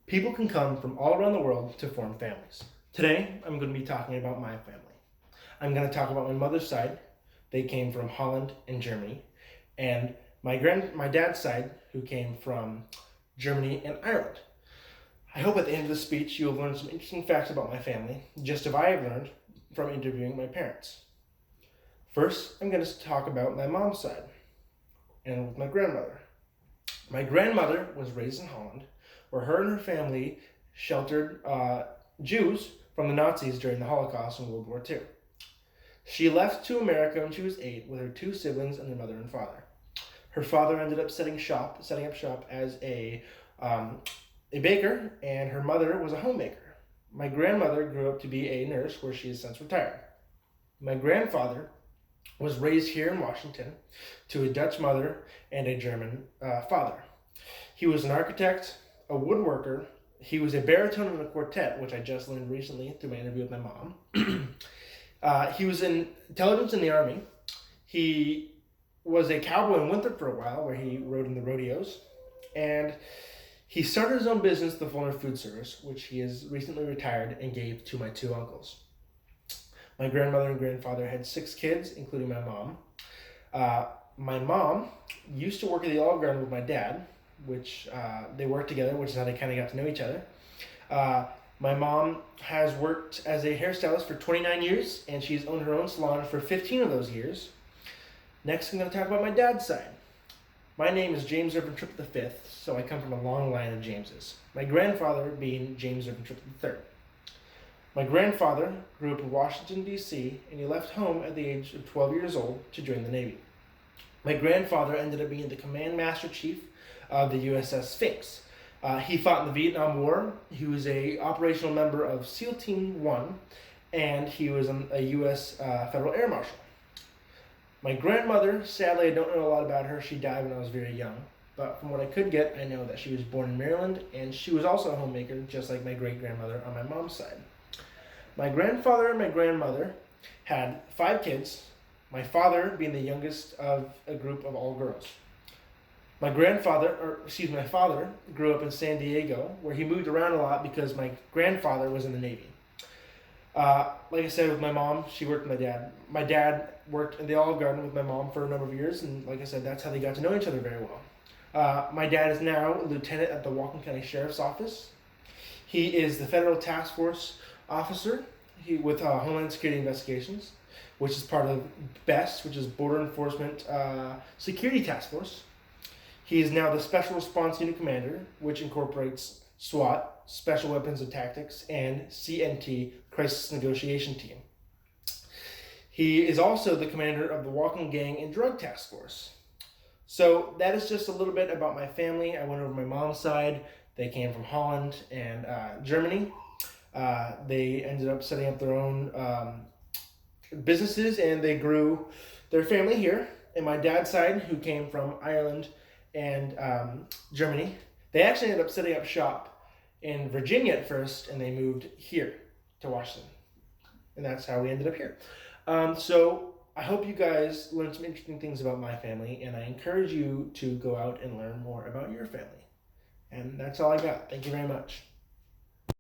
People can come from all around the world to form families. Today, I'm going to be talking about my family. I'm going to talk about my mother's side. They came from Holland and Germany. And my dad's side, who came from Germany and Ireland. I hope at the end of the speech you'll learn some interesting facts about my family, just as I have learned from interviewing my parents. First, I'm going to talk about my mom's side and with my grandmother. My grandmother was raised in Holland, where her and her family sheltered Jews from the Nazis during the Holocaust and World War II. She left to America when she was 8 with her 2 siblings and their mother and father. Her father ended up setting up shop as a baker, and her mother was a homemaker. My grandmother grew up to be a nurse, where she has since retired. My grandfather was raised here in Washington to a Dutch mother and a German father. He was an architect, a woodworker. He was a baritone in a quartet, which I just learned recently through my interview with my mom. He was in intelligence in the Army. He was a cowboy in Winthrop for a while, where he rode in the rodeos. And he started his own business, the Fuller Food Service, which he has recently retired and gave to my 2 uncles. My grandmother and grandfather had 6 kids, including my mom. My mom used to work at the Olive Garden with my dad, which they worked together, which is how they kind of got to know each other. My mom has worked as a hairstylist for 29 years, and she's owned her own salon for 15 of those years. Next, I'm going to talk about my dad's side. My name is James Irvin Tripp V, so I come from a long line of Jameses. My grandfather being James Irvin Tripp III. My grandfather grew up in Washington, D.C., and he left home at the age of 12 years old to join the Navy. My grandfather ended up being the Command Master Chief of the USS Sphinx. He fought in the Vietnam War. He was a operational member of SEAL Team 1, and he was a U.S. Federal Air Marshal. My grandmother, sadly, I don't know a lot about her. She died when I was very young. But from what I could get, I know that she was born in Maryland, and she was also a homemaker, just like my great-grandmother on my mom's side. My grandfather and my grandmother had 5 kids, my father being the youngest of a group of all girls. My father grew up in San Diego, where he moved around a lot because my grandfather was in the Navy. Like I said, with my mom, she worked with my dad. My dad worked in the Olive Garden with my mom for a number of years, and like I said, that's how they got to know each other very well. My dad is now a lieutenant at the Whatcom County Sheriff's Office. He is the Federal Task Force officer with Homeland Security Investigations, which is part of BEST, which is Border Enforcement Security Task Force. He is now the Special Response Unit Commander, which incorporates SWAT, Special Weapons and Tactics, and CNT, Crisis Negotiation Team. He is also the commander of the Walking Gang and Drug Task Force. So that is just a little bit about my family. I went over my mom's side. They came from Holland and Germany. They ended up setting up their own businesses, and they grew their family here. And my dad's side, who came from Ireland and Germany, they actually ended up setting up shop in Virginia at first, and they moved here to Washington. And that's how we ended up here. So I hope you guys learned some interesting things about my family, and I encourage you to go out and learn more about your family. And that's all I got. Thank you very much.